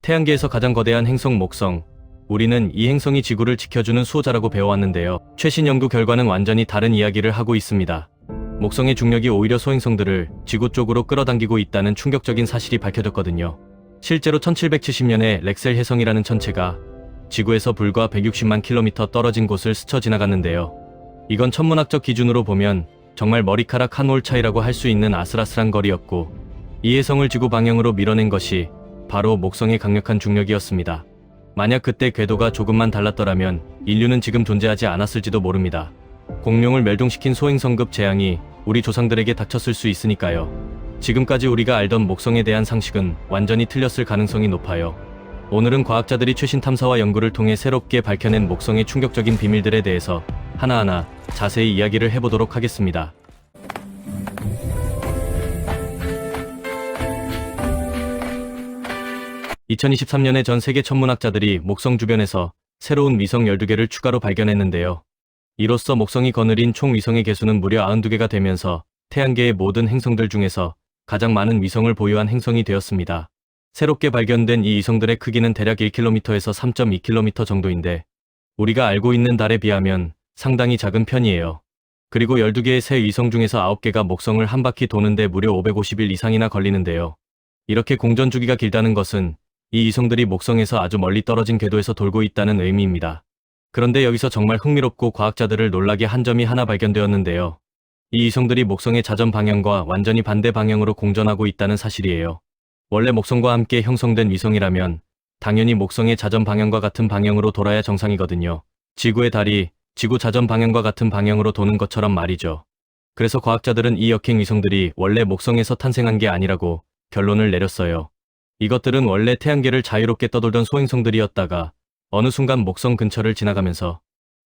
태양계에서 가장 거대한 행성 목성. 우리는 이 행성이 지구를 지켜주는 수호자라고 배워왔는데요. 최신 연구 결과는 완전히 다른 이야기를 하고 있습니다. 목성의 중력이 오히려 소행성들을 지구 쪽으로 끌어당기고 있다는 충격적인 사실이 밝혀졌거든요. 실제로 1770년에 렉셀 해성이라는 천체가 지구에서 불과 160만 킬로미터 떨어진 곳을 스쳐 지나갔는데요. 이건 천문학적 기준으로 보면 정말 머리카락 한 올 차이라고 할 수 있는 아슬아슬한 거리였고, 이 해성을 지구 방향으로 밀어낸 것이 바로 목성의 강력한 중력이었습니다. 만약 그때 궤도가 조금만 달랐더라면 인류는 지금 존재하지 않았을지도 모릅니다. 공룡을 멸종시킨 소행성급 재앙이 우리 조상들에게 닥쳤을 수 있으니까요. 지금까지 우리가 알던 목성에 대한 상식은 완전히 틀렸을 가능성이 높아요. 오늘은 과학자들이 최신 탐사와 연구를 통해 새롭게 밝혀낸 목성의 충격적인 비밀들에 대해서 하나하나 자세히 이야기를 해보도록 하겠습니다. 2023년에 전 세계 천문학자들이 목성 주변에서 새로운 위성 12개를 추가로 발견했는데요. 이로써 목성이 거느린 총 위성의 개수는 무려 92개가 되면서 태양계의 모든 행성들 중에서 가장 많은 위성을 보유한 행성이 되었습니다. 새롭게 발견된 이 위성들의 크기는 대략 1km에서 3.2km 정도인데, 우리가 알고 있는 달에 비하면 상당히 작은 편이에요. 그리고 12개의 새 위성 중에서 9개가 목성을 한 바퀴 도는데 무려 550일 이상이나 걸리는데요. 이렇게 공전 주기가 길다는 것은 이 위성들이 목성에서 아주 멀리 떨어진 궤도에서 돌고 있다는 의미입니다. 그런데 여기서 정말 흥미롭고 과학자들을 놀라게 한 점이 하나 발견되었는데요. 이 위성들이 목성의 자전 방향과 완전히 반대 방향으로 공전하고 있다는 사실이에요. 원래 목성과 함께 형성된 위성이라면 당연히 목성의 자전 방향과 같은 방향으로 돌아야 정상이거든요. 지구의 달이 지구 자전 방향과 같은 방향으로 도는 것처럼 말이죠. 그래서 과학자들은 이 역행 위성들이 원래 목성에서 탄생한 게 아니라고 결론을 내렸어요. 이것들은 원래 태양계를 자유롭게 떠돌던 소행성들이었다가 어느 순간 목성 근처를 지나가면서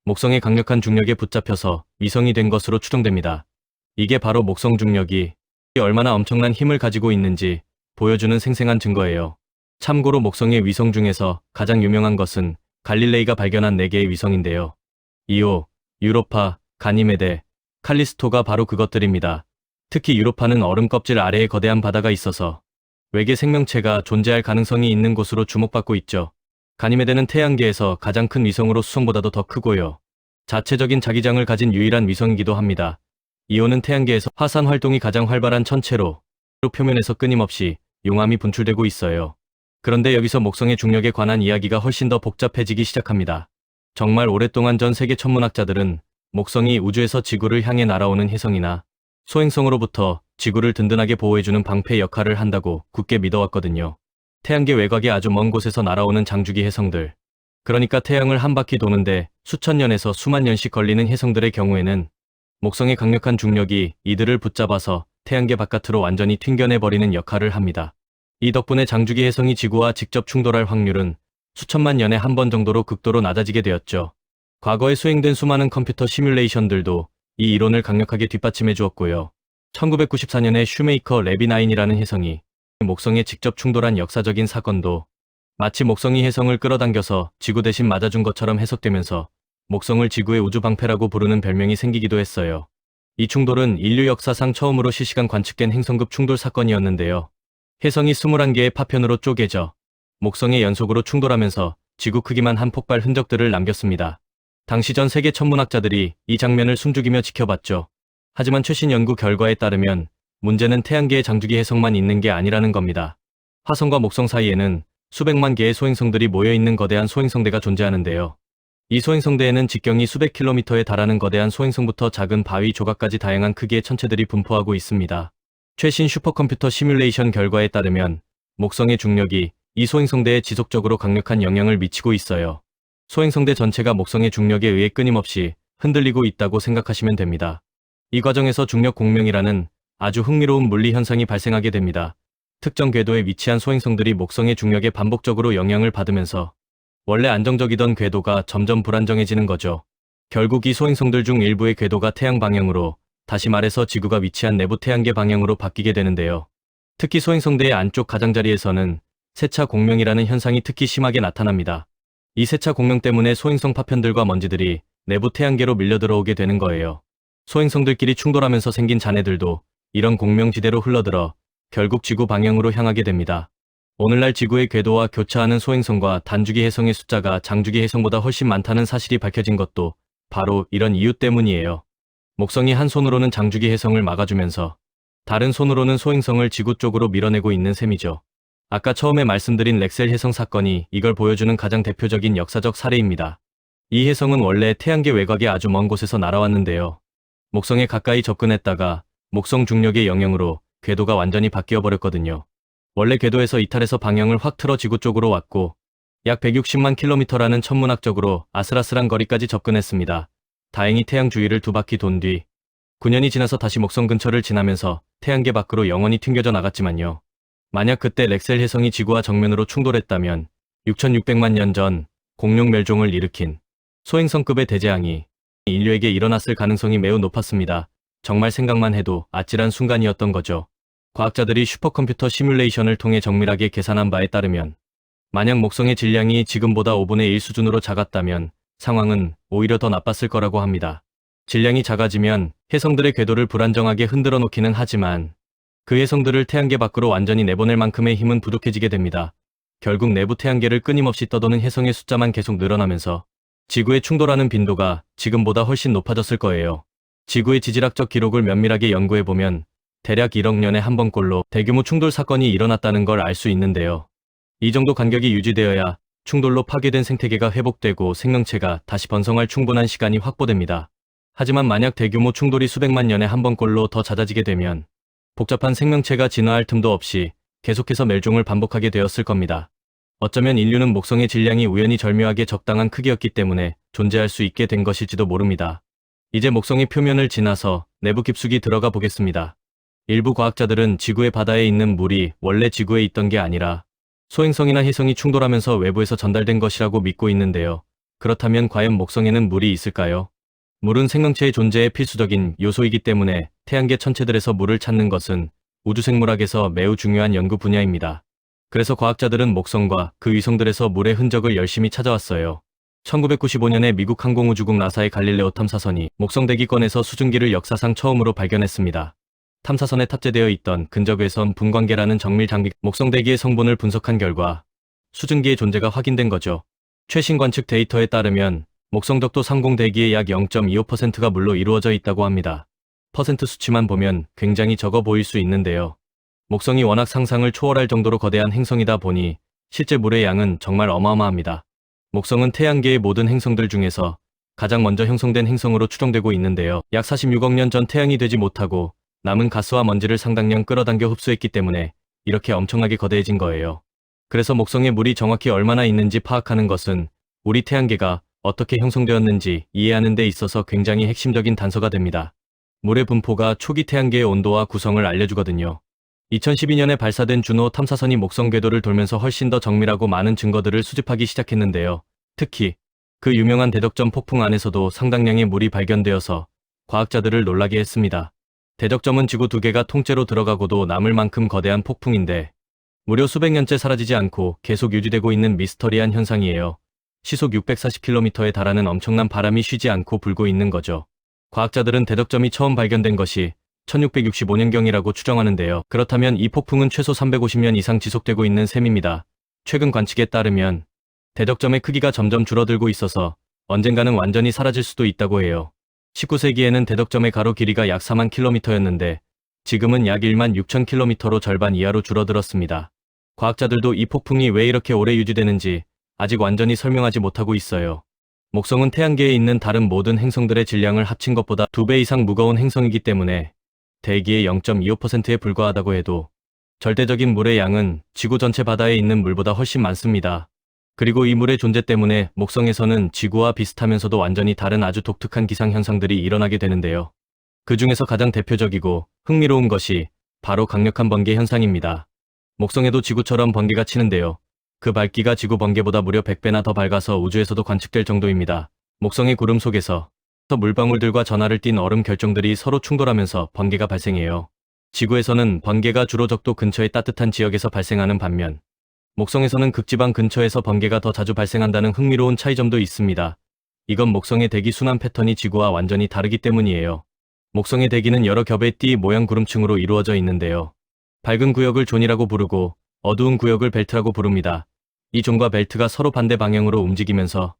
목성의 강력한 중력에 붙잡혀서 위성이 된 것으로 추정됩니다. 이게 바로 목성 중력이 얼마나 엄청난 힘을 가지고 있는지 보여주는 생생한 증거예요. 참고로 목성의 위성 중에서 가장 유명한 것은 갈릴레이가 발견한 4개의 위성인데요. 이오, 유로파, 가니메데, 칼리스토가 바로 그것들입니다. 특히 유로파는 얼음 껍질 아래에 거대한 바다가 있어서 외계 생명체가 존재할 가능성이 있는 곳으로 주목받고 있죠. 가니메데는 태양계에서 가장 큰 위성으로 수성보다도 더 크고요. 자체적인 자기장을 가진 유일한 위성이기도 합니다. 이오는 태양계에서 화산 활동이 가장 활발한 천체로 표면에서 끊임없이 용암이 분출되고 있어요. 그런데 여기서 목성의 중력에 관한 이야기가 훨씬 더 복잡해지기 시작합니다. 정말 오랫동안 전 세계 천문학자들은 목성이 우주에서 지구를 향해 날아오는 혜성이나 소행성으로부터 지구를 든든하게 보호해주는 방패 역할을 한다고 굳게 믿어왔거든요. 태양계 외곽에 아주 먼 곳에서 날아오는 장주기 혜성들, 그러니까 태양을 한 바퀴 도는데 수천 년에서 수만 년씩 걸리는 혜성들의 경우에는 목성의 강력한 중력이 이들을 붙잡아서 태양계 바깥으로 완전히 튕겨내버리는 역할을 합니다. 이 덕분에 장주기 혜성이 지구와 직접 충돌할 확률은 수천만 년에 한 번 정도로 극도로 낮아지게 되었죠. 과거에 수행된 수많은 컴퓨터 시뮬레이션들도 이 이론을 강력하게 뒷받침해 주었고요. 1994년에 슈메이커 레비9이라는 혜성이 목성에 직접 충돌한 역사적인 사건도 마치 목성이 혜성을 끌어당겨서 지구 대신 맞아준 것처럼 해석되면서 목성을 지구의 우주방패라고 부르는 별명이 생기기도 했어요. 이 충돌은 인류 역사상 처음으로 실시간 관측된 행성급 충돌 사건이었는데요. 혜성이 21개의 파편으로 쪼개져 목성에 연속으로 충돌하면서 지구 크기만 한 폭발 흔적들을 남겼습니다. 당시 전 세계 천문학자들이 이 장면을 숨죽이며 지켜봤죠. 하지만 최신 연구 결과에 따르면 문제는 태양계의 장주기 혜성만 있는 게 아니라는 겁니다. 화성과 목성 사이에는 수백만 개의 소행성들이 모여있는 거대한 소행성대가 존재하는데요. 이 소행성대에는 직경이 수백 킬로미터에 달하는 거대한 소행성부터 작은 바위 조각까지 다양한 크기의 천체들이 분포하고 있습니다. 최신 슈퍼컴퓨터 시뮬레이션 결과에 따르면 목성의 중력이 이 소행성대에 지속적으로 강력한 영향을 미치고 있어요. 소행성대 전체가 목성의 중력에 의해 끊임없이 흔들리고 있다고 생각하시면 됩니다. 이 과정에서 중력 공명이라는 아주 흥미로운 물리 현상이 발생하게 됩니다. 특정 궤도에 위치한 소행성들이 목성의 중력에 반복적으로 영향을 받으면서 원래 안정적이던 궤도가 점점 불안정해지는 거죠. 결국 이 소행성들 중 일부의 궤도가 태양 방향으로, 다시 말해서 지구가 위치한 내부 태양계 방향으로 바뀌게 되는데요. 특히 소행성대의 안쪽 가장자리에서는 세차 공명이라는 현상이 특히 심하게 나타납니다. 이 세차 공명 때문에 소행성 파편들과 먼지들이 내부 태양계로 밀려 들어오게 되는 거예요. 소행성들끼리 충돌하면서 생긴 잔해들도 이런 공명지대로 흘러들어 결국 지구 방향으로 향하게 됩니다. 오늘날 지구의 궤도와 교차하는 소행성과 단주기 해성의 숫자가 장주기 해성보다 훨씬 많다는 사실이 밝혀진 것도 바로 이런 이유 때문이에요. 목성이 한 손으로는 장주기 해성을 막아주면서 다른 손으로는 소행성을 지구 쪽으로 밀어내고 있는 셈이죠. 아까 처음에 말씀드린 렉셀 해성 사건이 이걸 보여주는 가장 대표적인 역사적 사례입니다. 이 해성은 원래 태양계 외곽의 아주 먼 곳에서 날아왔는데요. 목성에 가까이 접근했다가 목성 중력의 영향으로 궤도가 완전히 바뀌어 버렸거든요. 원래 궤도에서 이탈해서 방향을 확 틀어 지구 쪽으로 왔고 약 160만 킬로미터라는 천문학적으로 아슬아슬한 거리까지 접근했습니다. 다행히 태양 주위를 두 바퀴 돈 뒤 9년이 지나서 다시 목성 근처를 지나면서 태양계 밖으로 영원히 튕겨져 나갔지만요. 만약 그때 렉셀 해성이 지구와 정면으로 충돌했다면 6600만 년 전 공룡 멸종을 일으킨 소행성급의 대재앙이 인류에게 일어났을 가능성이 매우 높았습니다. 정말 생각만 해도 아찔한 순간이었던 거죠. 과학자들이 슈퍼컴퓨터 시뮬레이션을 통해 정밀하게 계산한 바에 따르면 만약 목성의 질량이 지금보다 5분의 1 수준으로 작았다면 상황은 오히려 더 나빴을 거라고 합니다. 질량이 작아지면 해성들의 궤도를 불안정하게 흔들어 놓기는 하지만 그 해성들을 태양계 밖으로 완전히 내보낼 만큼의 힘은 부족해지게 됩니다. 결국 내부 태양계를 끊임없이 떠도는 해성의 숫자만 계속 늘어나면서 지구에 충돌하는 빈도가 지금보다 훨씬 높아졌을 거예요. 지구의 지질학적 기록을 면밀하게 연구해보면 대략 1억 년에 한 번꼴로 대규모 충돌 사건이 일어났다는 걸 알 수 있는데요. 이 정도 간격이 유지되어야 충돌로 파괴된 생태계가 회복되고 생명체가 다시 번성할 충분한 시간이 확보됩니다. 하지만 만약 대규모 충돌이 수백만 년에 한 번꼴로 더 잦아지게 되면 복잡한 생명체가 진화할 틈도 없이 계속해서 멸종을 반복하게 되었을 겁니다. 어쩌면 인류는 목성의 질량이 우연히 절묘하게 적당한 크기였기 때문에 존재할 수 있게 된 것일지도 모릅니다. 이제 목성의 표면을 지나서 내부 깊숙이 들어가 보겠습니다. 일부 과학자들은 지구의 바다에 있는 물이 원래 지구에 있던 게 아니라 소행성이나 해성이 충돌하면서 외부에서 전달된 것이라고 믿고 있는데요. 그렇다면 과연 목성에는 물이 있을까요? 물은 생명체의 존재에 필수적인 요소이기 때문에 태양계 천체들에서 물을 찾는 것은 우주생물학에서 매우 중요한 연구 분야입니다. 그래서 과학자들은 목성과 그 위성들에서 물의 흔적을 열심히 찾아왔어요. 1995년에 미국 항공우주국 나사의 갈릴레오 탐사선이 목성 대기권에서 수증기를 역사상 처음으로 발견했습니다. 탐사선에 탑재되어 있던 근적외선 분광계라는 정밀 장비 목성 대기의 성분을 분석한 결과 수증기의 존재가 확인된 거죠. 최신 관측 데이터에 따르면 목성 적도 상공 대기의 약 0.25%가 물로 이루어져 있다고 합니다. 퍼센트 수치만 보면 굉장히 적어 보일 수 있는데요. 목성이 워낙 상상을 초월할 정도로 거대한 행성이다 보니 실제 물의 양은 정말 어마어마합니다. 목성은 태양계의 모든 행성들 중에서 가장 먼저 형성된 행성으로 추정되고 있는데요. 약 46억 년 전 태양이 되지 못하고 남은 가스와 먼지를 상당량 끌어당겨 흡수했기 때문에 이렇게 엄청나게 거대해진 거예요. 그래서 목성에 물이 정확히 얼마나 있는지 파악하는 것은 우리 태양계가 어떻게 형성되었는지 이해하는 데 있어서 굉장히 핵심적인 단서가 됩니다. 물의 분포가 초기 태양계의 온도와 구성을 알려주거든요. 2012년에 발사된 주노 탐사선이 목성 궤도를 돌면서 훨씬 더 정밀하고 많은 증거들을 수집하기 시작했는데요. 특히 그 유명한 대덕점 폭풍 안에서도 상당량의 물이 발견되어서 과학자들을 놀라게 했습니다. 대적점은 지구 두 개가 통째로 들어가고도 남을 만큼 거대한 폭풍인데 무려 수백 년째 사라지지 않고 계속 유지되고 있는 미스터리한 현상이에요. 시속 640km에 달하는 엄청난 바람이 쉬지 않고 불고 있는 거죠. 과학자들은 대적점이 처음 발견된 것이 1665년경이라고 추정하는데요. 그렇다면 이 폭풍은 최소 350년 이상 지속되고 있는 셈입니다. 최근 관측에 따르면 대적점의 크기가 점점 줄어들고 있어서 언젠가는 완전히 사라질 수도 있다고 해요. 19세기에는 대덕점의 가로 길이가 약 4만 킬로미터였는데 지금은 약 1만 6천 킬로미터로 절반 이하로 줄어들었습니다. 과학자들도 이 폭풍이 왜 이렇게 오래 유지되는지 아직 완전히 설명하지 못하고 있어요. 목성은 태양계에 있는 다른 모든 행성들의 질량을 합친 것보다 2배 이상 무거운 행성이기 때문에 대기의 0.25%에 불과하다고 해도 절대적인 물의 양은 지구 전체 바다에 있는 물보다 훨씬 많습니다. 그리고 이 물의 존재 때문에 목성에서는 지구와 비슷하면서도 완전히 다른 아주 독특한 기상현상들이 일어나게 되는데요. 그 중에서 가장 대표적이고 흥미로운 것이 바로 강력한 번개 현상입니다. 목성에도 지구처럼 번개가 치는데요. 그 밝기가 지구 번개보다 무려 100배나 더 밝아서 우주에서도 관측될 정도입니다. 목성의 구름 속에서 물방울들과 전하를 띤 얼음 결정들이 서로 충돌하면서 번개가 발생해요. 지구에서는 번개가 주로 적도 근처의 따뜻한 지역에서 발생하는 반면 목성에서는 극지방 근처에서 번개가 더 자주 발생한다는 흥미로운 차이점도 있습니다. 이건 목성의 대기 순환 패턴이 지구와 완전히 다르기 때문이에요. 목성의 대기는 여러 겹의 띠 모양 구름층으로 이루어져 있는데요. 밝은 구역을 존이라고 부르고 어두운 구역을 벨트라고 부릅니다. 이 존과 벨트가 서로 반대 방향으로 움직이면서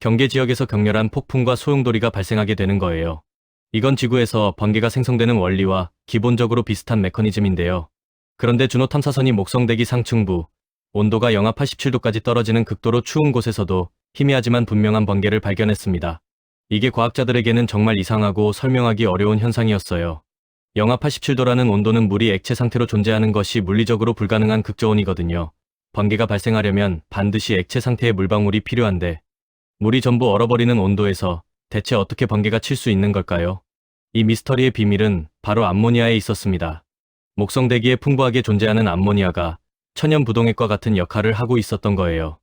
경계 지역에서 격렬한 폭풍과 소용돌이가 발생하게 되는 거예요. 이건 지구에서 번개가 생성되는 원리와 기본적으로 비슷한 메커니즘인데요. 그런데 준호 탐사선이 목성대기 상층부, 온도가 영하 87도까지 떨어지는 극도로 추운 곳에서도 희미하지만 분명한 번개를 발견했습니다. 이게 과학자들에게는 정말 이상하고 설명하기 어려운 현상이었어요. 영하 87도라는 온도는 물이 액체 상태로 존재하는 것이 물리적으로 불가능한 극저온이거든요. 번개가 발생하려면 반드시 액체 상태의 물방울이 필요한데 물이 전부 얼어버리는 온도에서 대체 어떻게 번개가 칠 수 있는 걸까요? 이 미스터리의 비밀은 바로 암모니아에 있었습니다. 목성 대기에 풍부하게 존재하는 암모니아가 천연 부동액과 같은 역할을 하고 있었던 거예요.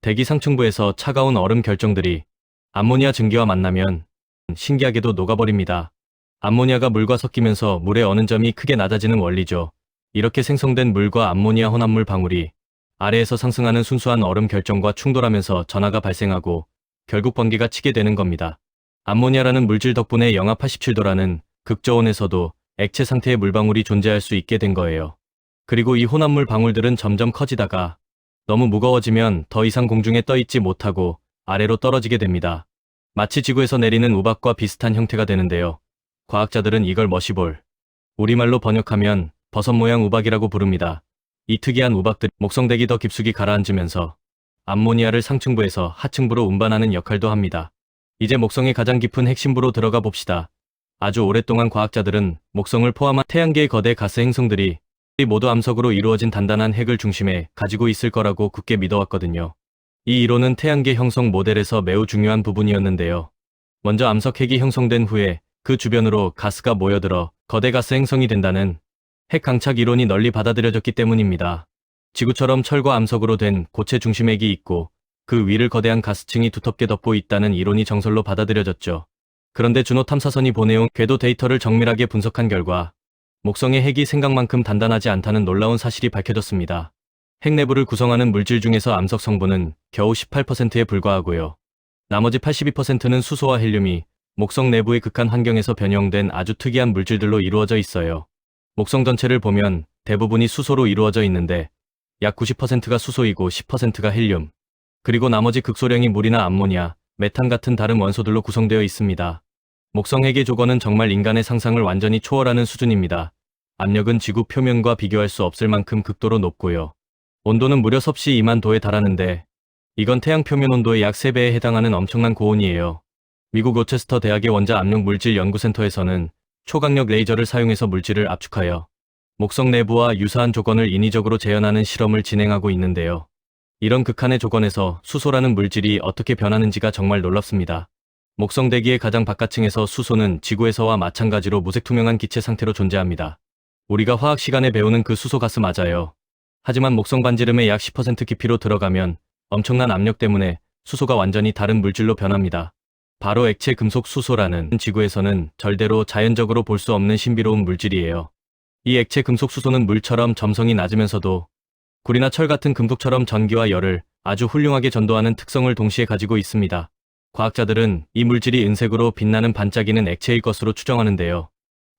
대기 상층부에서 차가운 얼음 결정들이 암모니아 증기와 만나면 신기하게도 녹아버립니다. 암모니아가 물과 섞이면서 물의 어느 점이 크게 낮아지는 원리죠. 이렇게 생성된 물과 암모니아 혼합물 방울이 아래에서 상승하는 순수한 얼음 결정과 충돌하면서 전하가 발생하고 결국 번개가 치게 되는 겁니다. 암모니아라는 물질 덕분에 영하 87도라는 극저온에서도 액체 상태의 물방울이 존재할 수 있게 된 거예요. 그리고 이 혼합물 방울들은 점점 커지다가 너무 무거워지면 더 이상 공중에 떠있지 못하고 아래로 떨어지게 됩니다. 마치 지구에서 내리는 우박과 비슷한 형태가 되는데요. 과학자들은 이걸 머시볼, 우리말로 번역하면 버섯 모양 우박이라고 부릅니다. 이 특이한 우박들이 목성대기 더 깊숙이 가라앉으면서 암모니아를 상층부에서 하층부로 운반하는 역할도 합니다. 이제 목성의 가장 깊은 핵심부로 들어가 봅시다. 아주 오랫동안 과학자들은 목성을 포함한 태양계의 거대 가스 행성들이 모두 암석으로 이루어진 단단한 핵을 중심에 가지고 있을 거라고 굳게 믿어왔거든요. 이 이론은 태양계 형성 모델에서 매우 중요한 부분이었는데요. 먼저 암석 핵이 형성된 후에 그 주변으로 가스가 모여들어 거대 가스 행성이 된다는 핵 강착 이론이 널리 받아들여졌기 때문입니다. 지구처럼 철과 암석으로 된 고체 중심핵이 있고 그 위를 거대한 가스층이 두텁게 덮고 있다는 이론이 정설로 받아들여졌죠. 그런데 준호 탐사선이 보내온 궤도 데이터를 정밀하게 분석한 결과 목성의 핵이 생각만큼 단단하지 않다는 놀라운 사실이 밝혀졌습니다. 핵 내부를 구성하는 물질 중에서 암석 성분은 겨우 18%에 불과하고요. 나머지 82%는 수소와 헬륨이 목성 내부의 극한 환경에서 변형된 아주 특이한 물질들로 이루어져 있어요. 목성 전체를 보면 대부분이 수소로 이루어져 있는데 약 90%가 수소이고 10%가 헬륨, 그리고 나머지 극소량이 물이나 암모니아, 메탄 같은 다른 원소들로 구성되어 있습니다. 목성 핵의 조건은 정말 인간의 상상을 완전히 초월하는 수준입니다. 압력은 지구 표면과 비교할 수 없을 만큼 극도로 높고요. 온도는 무려 섭씨 2만 도에 달하는데 이건 태양 표면 온도의 약 3배에 해당하는 엄청난 고온이에요. 미국 로체스터 대학의 원자 압력 물질 연구센터에서는 초강력 레이저를 사용해서 물질을 압축하여 목성 내부와 유사한 조건을 인위적으로 재현하는 실험을 진행하고 있는데요. 이런 극한의 조건에서 수소라는 물질이 어떻게 변하는지가 정말 놀랍습니다. 목성 대기의 가장 바깥층에서 수소는 지구에서와 마찬가지로 무색투명한 기체 상태로 존재합니다. 우리가 화학 시간에 배우는 그 수소 가스 맞아요. 하지만 목성 반지름의 약 10% 깊이로 들어가면 엄청난 압력 때문에 수소가 완전히 다른 물질로 변합니다. 바로 액체 금속 수소라는 지구에서는 절대로 자연적으로 볼 수 없는 신비로운 물질이에요. 이 액체 금속 수소는 물처럼 점성이 낮으면서도 구리나 철 같은 금속처럼 전기와 열을 아주 훌륭하게 전도하는 특성을 동시에 가지고 있습니다. 과학자들은 이 물질이 은색으로 빛나는 반짝이는 액체일 것으로 추정하는데요.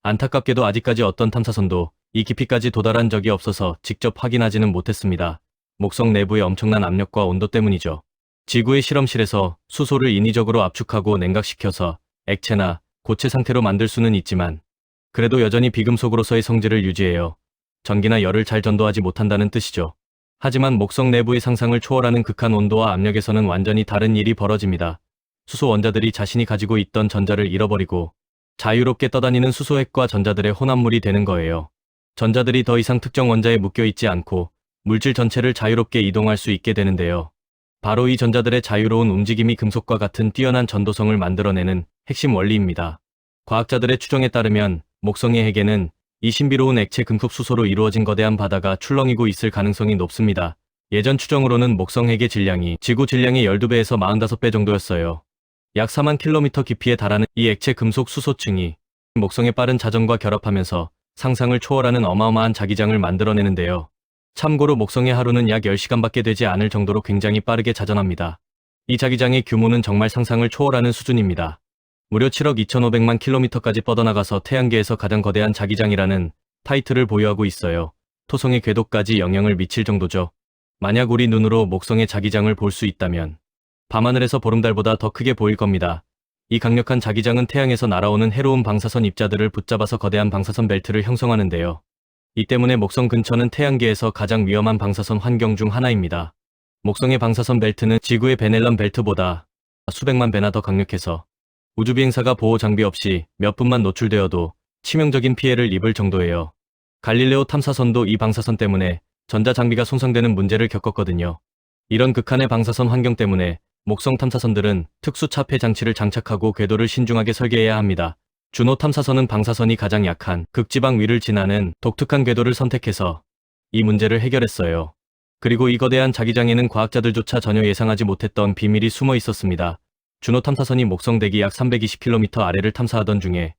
안타깝게도 아직까지 어떤 탐사선도 이 깊이까지 도달한 적이 없어서 직접 확인하지는 못했습니다. 목성 내부의 엄청난 압력과 온도 때문이죠. 지구의 실험실에서 수소를 인위적으로 압축하고 냉각시켜서 액체나 고체 상태로 만들 수는 있지만 그래도 여전히 비금속으로서의 성질을 유지해요. 전기나 열을 잘 전도하지 못한다는 뜻이죠. 하지만 목성 내부의 상상을 초월하는 극한 온도와 압력에서는 완전히 다른 일이 벌어집니다. 수소 원자들이 자신이 가지고 있던 전자를 잃어버리고 자유롭게 떠다니는 수소핵과 전자들의 혼합물이 되는 거예요. 전자들이 더 이상 특정 원자에 묶여 있지 않고 물질 전체를 자유롭게 이동할 수 있게 되는데요. 바로 이 전자들의 자유로운 움직임이 금속과 같은 뛰어난 전도성을 만들어내는 핵심 원리입니다. 과학자들의 추정에 따르면 목성의 핵에는 이 신비로운 액체 금속 수소로 이루어진 거대한 바다가 출렁이고 있을 가능성이 높습니다. 예전 추정으로는 목성 핵의 질량이 지구 질량의 12배에서 45배 정도였어요. 약 4만 킬로미터 깊이에 달하는 이 액체 금속 수소층이 목성의 빠른 자전과 결합하면서 상상을 초월하는 어마어마한 자기장을 만들어내는데요. 참고로 목성의 하루는 약 10시간밖에 되지 않을 정도로 굉장히 빠르게 자전합니다. 이 자기장의 규모는 정말 상상을 초월하는 수준입니다. 무려 7억 2,500만 킬로미터까지 뻗어나가서 태양계에서 가장 거대한 자기장이라는 타이틀을 보유하고 있어요. 토성의 궤도까지 영향을 미칠 정도죠. 만약 우리 눈으로 목성의 자기장을 볼 수 있다면 밤하늘에서 보름달보다 더 크게 보일 겁니다. 이 강력한 자기장은 태양에서 날아오는 해로운 방사선 입자들을 붙잡아서 거대한 방사선 벨트를 형성하는데요. 이 때문에 목성 근처는 태양계에서 가장 위험한 방사선 환경 중 하나입니다. 목성의 방사선 벨트는 지구의 베넬런 벨트보다 수백만 배나 더 강력해서 우주비행사가 보호 장비 없이 몇 분만 노출되어도 치명적인 피해를 입을 정도예요. 갈릴레오 탐사선도 이 방사선 때문에 전자장비가 손상되는 문제를 겪었거든요. 이런 극한의 방사선 환경 때문에 목성 탐사선들은 특수 차폐 장치를 장착하고 궤도를 신중하게 설계해야 합니다. 주노 탐사선은 방사선이 가장 약한 극지방 위를 지나는 독특한 궤도를 선택해서 이 문제를 해결했어요. 그리고 이 거대한 자기장에는 과학자들조차 전혀 예상하지 못했던 비밀이 숨어 있었습니다. 주노 탐사선이 목성 대기 약 320km 아래를 탐사하던 중에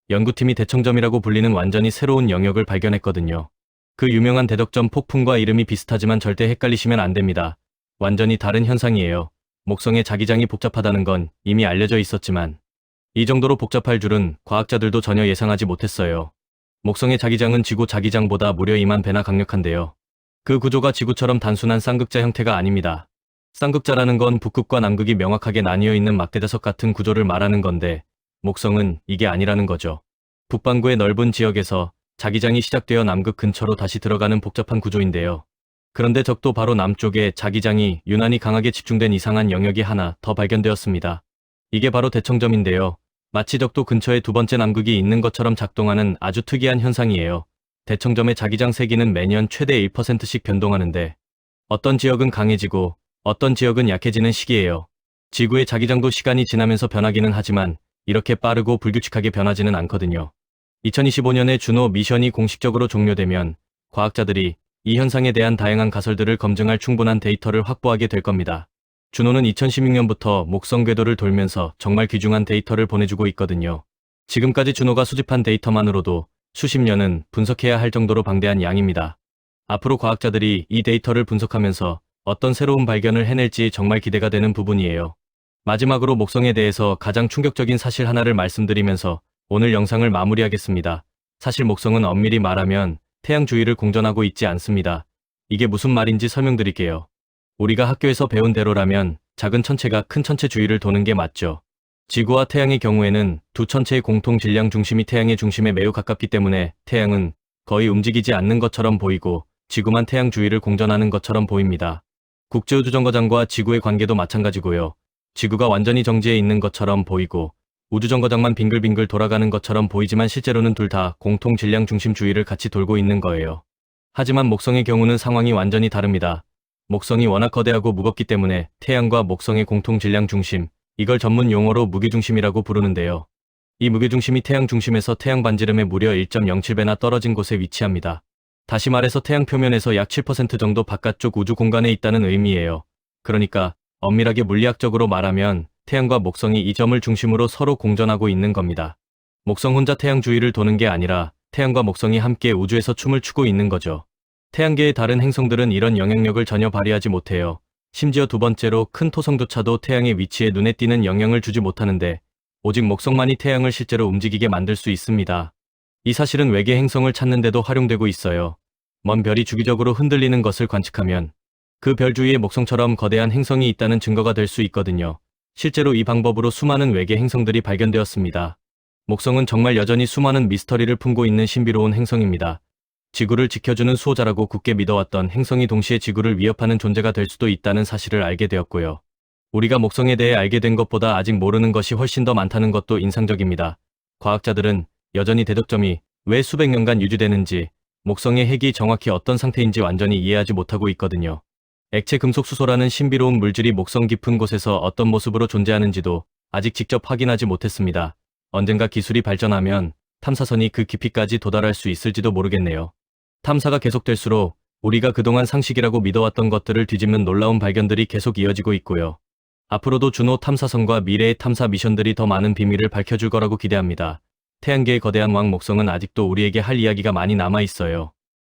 연구팀이 대청점이라고 불리는 완전히 새로운 영역을 발견했거든요. 그 유명한 대덕점 폭풍과 이름이 비슷하지만 절대 헷갈리시면 안 됩니다. 완전히 다른 현상이에요. 목성의 자기장이 복잡하다는 건 이미 알려져 있었지만 이 정도로 복잡할 줄은 과학자들도 전혀 예상하지 못했어요. 목성의 자기장은 지구 자기장보다 무려 2만 배나 강력한데요. 그 구조가 지구처럼 단순한 쌍극자 형태가 아닙니다. 쌍극자라는 건 북극과 남극이 명확하게 나뉘어 있는 막대자석 같은 구조를 말하는 건데 목성은 이게 아니라는 거죠. 북반구의 넓은 지역에서 자기장이 시작되어 남극 근처로 다시 들어가는 복잡한 구조인데요. 그런데 적도 바로 남쪽에 자기장이 유난히 강하게 집중된 이상한 영역이 하나 더 발견되었습니다. 이게 바로 대청점인데요. 마치 적도 근처에 두 번째 남극이 있는 것처럼 작동하는 아주 특이한 현상이에요. 대청점의 자기장 세기는 매년 최대 1%씩 변동하는데 어떤 지역은 강해지고 어떤 지역은 약해지는 시기예요. 지구의 자기장도 시간이 지나면서 변하기는 하지만 이렇게 빠르고 불규칙하게 변하지는 않거든요. 2025년에 주노 미션이 공식적으로 종료되면 과학자들이 이 현상에 대한 다양한 가설들을 검증할 충분한 데이터를 확보하게 될 겁니다. 주노는 2016년부터 목성 궤도를 돌면서 정말 귀중한 데이터를 보내주고 있거든요. 지금까지 주노가 수집한 데이터만으로도 수십 년은 분석해야 할 정도로 방대한 양입니다. 앞으로 과학자들이 이 데이터를 분석하면서 어떤 새로운 발견을 해낼지 정말 기대가 되는 부분이에요. 마지막으로 목성에 대해서 가장 충격적인 사실 하나를 말씀드리면서 오늘 영상을 마무리하겠습니다. 사실 목성은 엄밀히 말하면 태양 주위를 공전하고 있지 않습니다. 이게 무슨 말인지 설명드릴게요. 우리가 학교에서 배운 대로라면 작은 천체가 큰 천체 주위를 도는 게 맞죠. 지구와 태양의 경우에는 두 천체의 공통 질량 중심이 태양의 중심에 매우 가깝기 때문에 태양은 거의 움직이지 않는 것처럼 보이고 지구만 태양 주위를 공전하는 것처럼 보입니다. 국제우주정거장과 지구의 관계도 마찬가지고요. 지구가 완전히 정지해 있는 것처럼 보이고 우주정거장만 빙글빙글 돌아가는 것처럼 보이지만 실제로는 둘 다 공통 질량 중심 주위를 같이 돌고 있는 거예요. 하지만 목성의 경우는 상황이 완전히 다릅니다. 목성이 워낙 거대하고 무겁기 때문에 태양과 목성의 공통 질량 중심, 이걸 전문 용어로 무게중심이라고 부르는데요. 이 무게중심이 태양 중심에서 태양 반지름의 무려 1.07배나 떨어진 곳에 위치합니다. 다시 말해서 태양 표면에서 약 7% 정도 바깥쪽 우주 공간에 있다는 의미예요. 그러니까 엄밀하게 물리학적으로 말하면 태양과 목성이 이 점을 중심으로 서로 공전하고 있는 겁니다. 목성 혼자 태양 주위를 도는 게 아니라 태양과 목성이 함께 우주에서 춤을 추고 있는 거죠. 태양계의 다른 행성들은 이런 영향력을 전혀 발휘하지 못해요. 심지어 두 번째로 큰 토성조차도 태양의 위치에 눈에 띄는 영향을 주지 못하는데 오직 목성만이 태양을 실제로 움직이게 만들 수 있습니다. 이 사실은 외계 행성을 찾는 데도 활용되고 있어요. 먼 별이 주기적으로 흔들리는 것을 관측하면 그 별 주위에 목성처럼 거대한 행성이 있다는 증거가 될 수 있거든요. 실제로 이 방법으로 수많은 외계 행성들이 발견되었습니다. 목성은 정말 여전히 수많은 미스터리를 품고 있는 신비로운 행성입니다. 지구를 지켜주는 수호자라고 굳게 믿어왔던 행성이 동시에 지구를 위협하는 존재가 될 수도 있다는 사실을 알게 되었고요. 우리가 목성에 대해 알게 된 것보다 아직 모르는 것이 훨씬 더 많다는 것도 인상적입니다. 과학자들은 여전히 대덕점이 왜 수백 년간 유지되는지, 목성의 핵이 정확히 어떤 상태인지 완전히 이해하지 못하고 있거든요. 액체 금속 수소라는 신비로운 물질이 목성 깊은 곳에서 어떤 모습으로 존재하는지도 아직 직접 확인하지 못했습니다. 언젠가 기술이 발전하면 탐사선이 그 깊이까지 도달할 수 있을지도 모르겠네요. 탐사가 계속될수록 우리가 그동안 상식이라고 믿어왔던 것들을 뒤집는 놀라운 발견들이 계속 이어지고 있고요. 앞으로도 주노 탐사선과 미래의 탐사 미션들이 더 많은 비밀을 밝혀줄 거라고 기대합니다. 태양계의 거대한 왕 목성은 아직도 우리에게 할 이야기가 많이 남아 있어요.